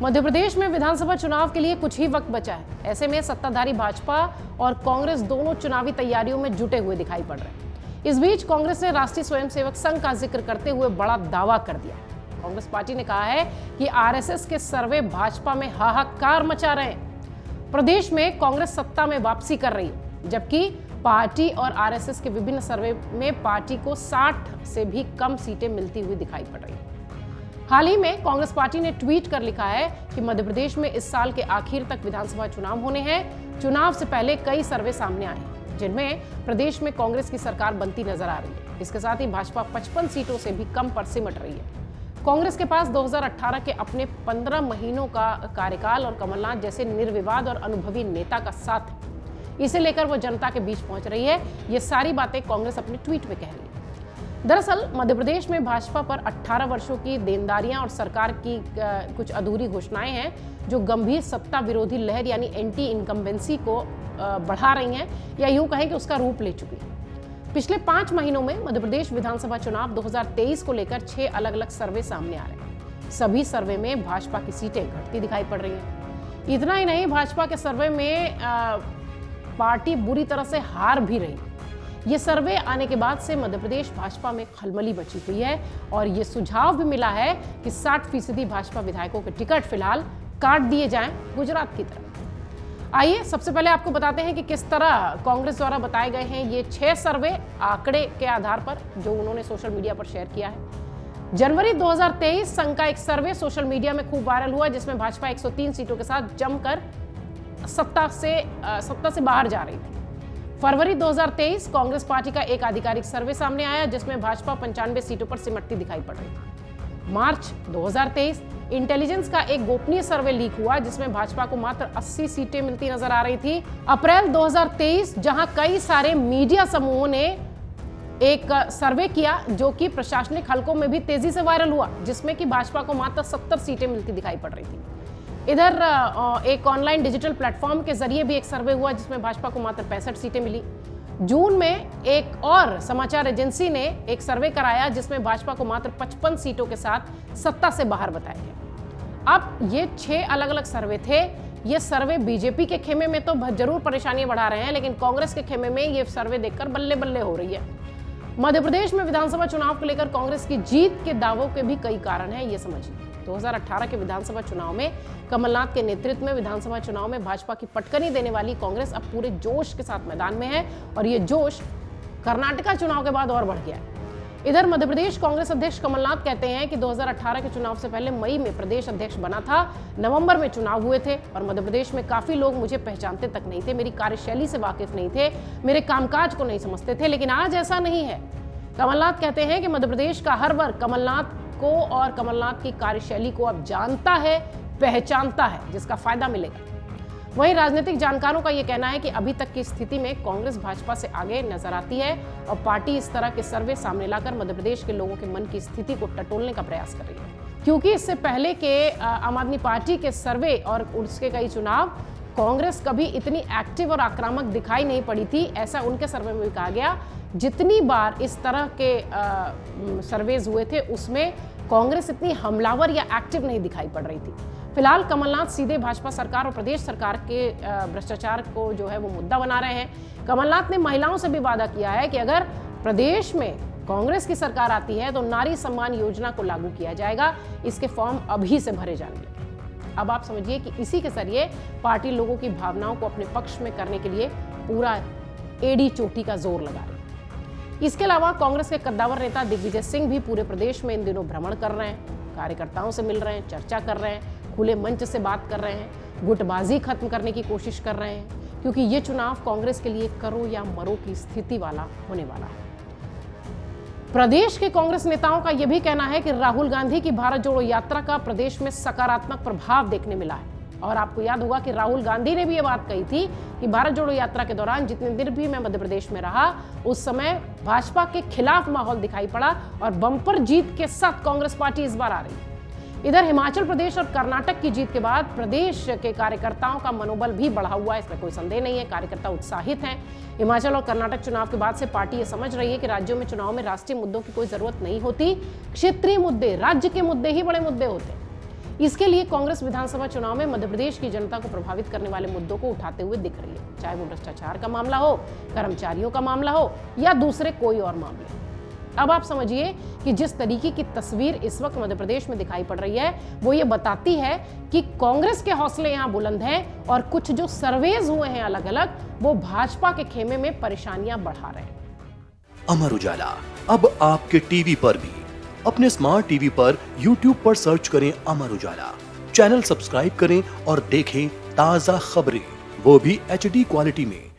मध्य प्रदेश में विधानसभा चुनाव के लिए कुछ ही वक्त बचा है। ऐसे में सत्ताधारी भाजपा और कांग्रेस दोनों चुनावी तैयारियों में जुटे हुए दिखाई पड़ रहे हैं। इस बीच कांग्रेस ने राष्ट्रीय स्वयंसेवक संघ का जिक्र करते हुए बड़ा दावा कर दिया। कांग्रेस पार्टी ने कहा है कि आरएसएस के सर्वे भाजपा में हाहाकार मचा रहे हैं। प्रदेश में कांग्रेस सत्ता में वापसी कर रही है, जबकि पार्टी और आरएसएस के विभिन्न सर्वे में पार्टी को 60 से भी कम सीटें मिलती हुई दिखाई पड़ रही है। हाल ही में कांग्रेस पार्टी ने ट्वीट कर लिखा है कि मध्य प्रदेश में इस साल के आखिर तक विधानसभा चुनाव होने हैं। चुनाव से पहले कई सर्वे सामने आए हैं, जिनमें प्रदेश में कांग्रेस की सरकार बनती नजर आ रही है। इसके साथ ही भाजपा 55 सीटों से भी कम पर सिमट रही है। कांग्रेस के पास 2018 के अपने 15 महीनों का कार्यकाल और कमलनाथ जैसे निर्विवाद और अनुभवी नेता का साथ है। इसे लेकर वो जनता के बीच पहुंच रही है। ये सारी बातें कांग्रेस अपने ट्वीट में कह रही है। दरअसल मध्य प्रदेश में भाजपा पर 18 वर्षों की देनदारियां और सरकार की कुछ अधूरी घोषणाएं हैं, जो गंभीर सत्ता विरोधी लहर यानी एंटी इनकम्बेंसी को बढ़ा रही हैं, या यूं कहें कि उसका रूप ले चुकी है। पिछले 5 महीनों में मध्य प्रदेश विधानसभा चुनाव 2023 को लेकर 6 अलग अलग सर्वे सामने आ रहे हैं। सभी सर्वे में भाजपा की सीटें घटती दिखाई पड़ रही हैं। इतना ही नहीं, भाजपा के सर्वे में पार्टी बुरी तरह से हार भी रही। ये सर्वे आने के बाद से मध्य प्रदेश भाजपा में खलबली मची हुई है और ये सुझाव भी मिला है कि 60% भाजपा विधायकों के टिकट फिलहाल काट दिए जाएं गुजरात की तरफ। आइए सबसे पहले आपको बताते हैं कि किस तरह कांग्रेस द्वारा बताए गए हैं ये 6 सर्वे आंकड़े के आधार पर, जो उन्होंने सोशल मीडिया पर शेयर किया है। जनवरी 2023 संघ का एक सर्वे सोशल मीडिया में खूब वायरल हुआ, जिसमें भाजपा 103 सीटों के साथ जमकर सत्ता से बाहर जा रही थी। फरवरी 2023 कांग्रेस पार्टी का एक आधिकारिक सर्वे सामने आया, जिसमें भाजपा 95 सीटों पर सिमटती दिखाई पड़ रही थी। मार्च 2023 इंटेलिजेंस का एक गोपनीय सर्वे लीक हुआ, जिसमें भाजपा को मात्र 80 सीटें मिलती नजर आ रही थी। अप्रैल 2023 जहां कई सारे मीडिया समूहों ने एक सर्वे किया, जो कि प्रशासनिक हलकों में भी तेजी से वायरल हुआ, जिसमें कि भाजपा को मात्र 70 सीटें मिलती दिखाई पड़ रही थी। इधर एक ऑनलाइन डिजिटल प्लेटफॉर्म के जरिए भी एक सर्वे हुआ, जिसमें भाजपा को मात्र 65 सीटें मिली। जून में एक और समाचार एजेंसी ने एक सर्वे कराया, जिसमें भाजपा को मात्र 55 सीटों के साथ सत्ता से बाहर बताया गया। अब ये 6 अलग अलग सर्वे थे। ये सर्वे बीजेपी के खेमे में तो जरूर परेशानियां बढ़ा रहे हैं, लेकिन कांग्रेस के खेमे में ये सर्वे देखकर बल्ले बल्ले हो रही है। मध्य प्रदेश में विधानसभा चुनाव को लेकर कांग्रेस की जीत के दावों के भी कई कारण हैं, ये समझिए। 2018 के विधानसभा चुनाव में कमलनाथ के नेतृत्व में विधानसभा चुनाव में भाजपा की पटकनी देने वाली कांग्रेस अब पूरे जोश के साथ मैदान में है, और ये जोश कर्नाटका चुनाव के बाद और बढ़ गया है। इधर मध्य प्रदेश कांग्रेस अध्यक्ष कमलनाथ कहते हैं कि 2018 के चुनाव से पहले मई में प्रदेश अध्यक्ष बना था, नवंबर में चुनाव हुए थे, और मध्य प्रदेश में काफी लोग मुझे पहचानते तक नहीं थे, मेरी कार्यशैली से वाकिफ नहीं थे, मेरे कामकाज को नहीं समझते थे, लेकिन आज ऐसा नहीं है। कमलनाथ कहते हैं कि मध्य प्रदेश का हर वर्ग कमलनाथ को और कमलनाथ की कार्यशैली को अब जानता है, पहचानता है, जिसका फायदा मिलेगा। वहीं राजनीतिक जानकारों का यह कहना है कि अभी तक की स्थिति में कांग्रेस भाजपा से आगे नजर आती है, और पार्टी इस तरह के सर्वे सामने लाकर मध्य प्रदेश के लोगों के मन की स्थिति को टटोलने का प्रयास कर रही है। क्योंकि इससे पहले के आम आदमी पार्टी के सर्वे और उसके कई चुनाव कांग्रेस कभी इतनी एक्टिव और आक्रामक दिखाई नहीं पड़ी थी। ऐसा उनके सर्वे में भी कहा गया। जितनी बार इस तरह के सर्वेज हुए थे, उसमें कांग्रेस इतनी हमलावर या एक्टिव नहीं दिखाई पड़ रही थी। फिलहाल कमलनाथ सीधे भाजपा सरकार और प्रदेश सरकार के भ्रष्टाचार को जो है वो मुद्दा बना रहे हैं। कमलनाथ ने महिलाओं से भी वादा किया है कि अगर प्रदेश में कांग्रेस की सरकार आती है तो नारी सम्मान योजना को लागू किया जाएगा। इसके फॉर्म अभी से भरे जाएंगे। अब आप समझिए कि इसी के जरिए पार्टी लोगों की भावनाओं को अपने पक्ष में करने के लिए पूरा एड़ी चोटी का जोर लगा रही है। इसके अलावा कांग्रेस के कद्दावर नेता दिग्विजय सिंह भी पूरे प्रदेश में इन दिनों भ्रमण कर रहे हैं, कार्यकर्ताओं से मिल रहे हैं, चर्चा कर रहे हैं, खुले मंच से बात कर रहे हैं, गुटबाजी खत्म करने की कोशिश कर रहे हैं, क्योंकि ये चुनाव कांग्रेस के लिए करो या मरो की स्थिति वाला होने वाला है। प्रदेश के कांग्रेस नेताओं का यह भी कहना है कि राहुल गांधी की भारत जोड़ो यात्रा का प्रदेश में सकारात्मक प्रभाव देखने मिला है। और आपको याद होगा कि राहुल गांधी ने भी ये बात कही थी कि भारत जोड़ो यात्रा के दौरान जितने दिन भी मैं मध्य प्रदेश में रहा, उस समय भाजपा के खिलाफ माहौल दिखाई पड़ा, और बम्पर जीत के साथ कांग्रेस पार्टी इस बार आ रही है। इधर हिमाचल प्रदेश और कर्नाटक की जीत के बाद प्रदेश के कार्यकर्ताओं का मनोबल भी बढ़ा हुआ है, इसमें कोई संदेह नहीं है। कार्यकर्ता उत्साहित हैं। हिमाचल और कर्नाटक चुनाव के बाद से पार्टी ये समझ रही है कि राज्यों में चुनाव में राष्ट्रीय मुद्दों की कोई जरूरत नहीं होती, क्षेत्रीय मुद्दे, राज्य के मुद्दे ही बड़े मुद्दे होते हैं। इसके लिए कांग्रेस विधानसभा चुनाव में मध्य प्रदेश की जनता को प्रभावित करने वाले मुद्दों को उठाते हुए दिख रही है, चाहे वो भ्रष्टाचार का मामला हो, कर्मचारियों का मामला हो या दूसरे कोई और मामले। अब आप समझिए कि जिस तरीके की तस्वीर इस वक्त मध्य प्रदेश में दिखाई पड़ रही है वो ये बताती है कि कांग्रेस के हौसले यहां बुलंद हैं और कुछ जो सर्वेज हुए हैं अलग अलग वो भाजपा के खेमे में परेशानियां बढ़ा रहे हैं। अमर उजाला अब आपके टीवी पर भी। अपने स्मार्ट टीवी पर YouTube पर सर्च करें अमर उजाला, चैनल सब्सक्राइब करें और देखें ताजा खबरें, वो भी HD क्वालिटी में।